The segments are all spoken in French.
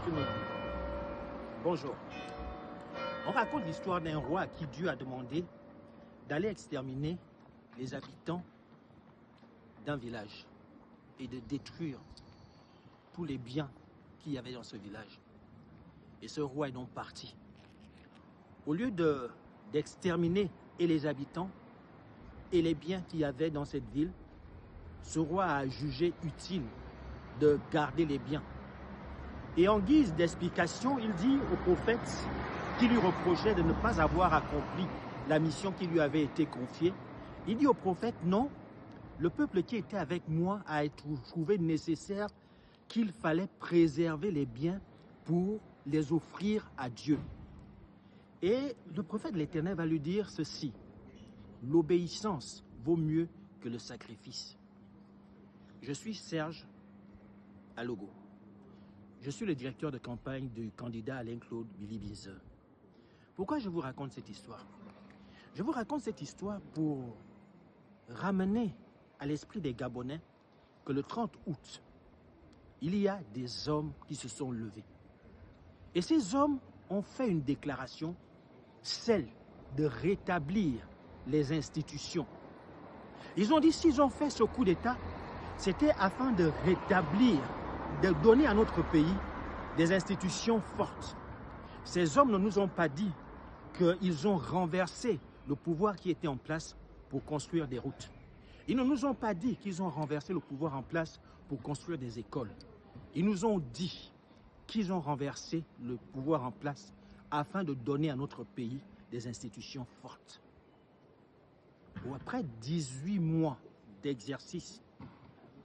tout le monde. Bonjour. On raconte l'histoire d'un roi à qui Dieu a demandé d'aller exterminer les habitants d'un village et de détruire tous les biens qu'il y avait dans ce village. Et ce roi est donc parti. Au lieu d'exterminer et les habitants et les biens qu'il y avait dans cette ville, ce roi a jugé utile de garder les biens. Et en guise d'explication, il dit au prophète qui lui reprochait de ne pas avoir accompli la mission qui lui avait été confiée, il dit au prophète, non, le peuple qui était avec moi a trouvé nécessaire qu'il fallait préserver les biens pour les offrir à Dieu. Et le prophète de l'Éternel va lui dire ceci, l'obéissance vaut mieux que le sacrifice. Je suis Serge Alogo. Je suis le directeur de campagne du candidat Alain-Claude Billy-Bizet. Pourquoi je vous raconte cette histoire? Je vous raconte cette histoire pour ramener à l'esprit des Gabonais que le 30 août, il y a des hommes qui se sont levés. Et ces hommes ont fait une déclaration, celle de rétablir les institutions. Ils ont dit s'ils ont fait ce coup d'État, c'était afin de rétablir, de donner à notre pays des institutions fortes. Ces hommes ne nous ont pas dit qu'ils ont renversé le pouvoir qui était en place pour construire des routes. Ils ne nous ont pas dit qu'ils ont renversé le pouvoir en place pour construire des écoles. Ils nous ont dit qu'ils ont renversé le pouvoir en place afin de donner à notre pays des institutions fortes. Après 18 mois d'exercice,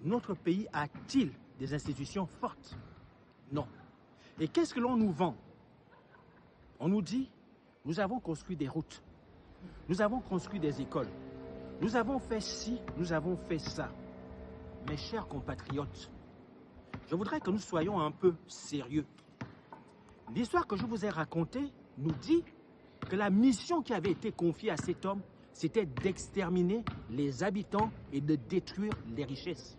notre pays a-t-il des institutions fortes? Non. Et qu'est-ce que l'on nous vend? On nous dit, nous avons construit des routes, nous avons construit des écoles, nous avons fait ci, nous avons fait ça. Mes chers compatriotes, je voudrais que nous soyons un peu sérieux. L'histoire que je vous ai racontée nous dit que la mission qui avait été confiée à cet homme, c'était d'exterminer les habitants et de détruire les richesses.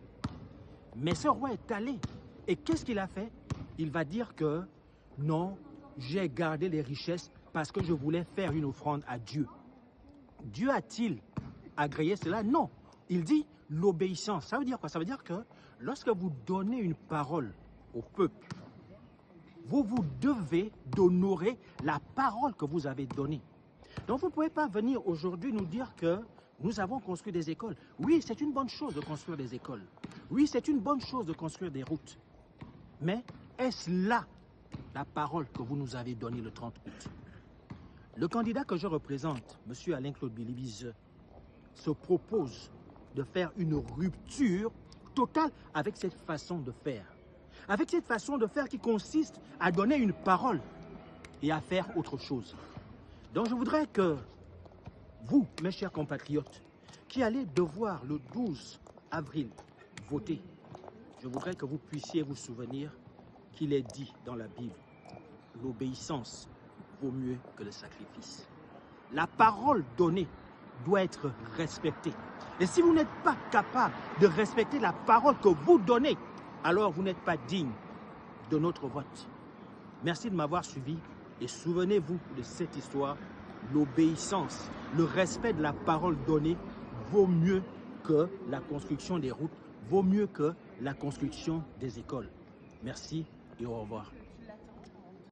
Mais ce roi est allé. Et qu'est-ce qu'il a fait? Il va dire que non, j'ai gardé les richesses parce que je voulais faire une offrande à Dieu. Dieu a-t-il agréé cela? Non. Il dit l'obéissance. Ça veut dire quoi? Ça veut dire que lorsque vous donnez une parole au peuple, vous vous devez d'honorer la parole que vous avez donnée. Donc vous ne pouvez pas venir aujourd'hui nous dire que nous avons construit des écoles. Oui, c'est une bonne chose de construire des écoles. Oui, c'est une bonne chose de construire des routes. Mais est-ce là la parole que vous nous avez donnée le 30 août? Le candidat que je représente, M. Alain-Claude Billy-Bizet, se propose de faire une rupture totale avec cette façon de faire. Avec cette façon de faire qui consiste à donner une parole et à faire autre chose. Donc je voudrais que vous, mes chers compatriotes, qui allez devoir le 12 avril voter, je voudrais que vous puissiez vous souvenir qu'il est dit dans la Bible, l'obéissance vaut mieux que le sacrifice. La parole donnée doit être respectée. Et si vous n'êtes pas capable de respecter la parole que vous donnez, alors vous n'êtes pas digne de notre vote. Merci de m'avoir suivi et souvenez-vous de cette histoire. L'obéissance, le respect de la parole donnée vaut mieux que la construction des routes, vaut mieux que la construction des écoles. Merci et au revoir.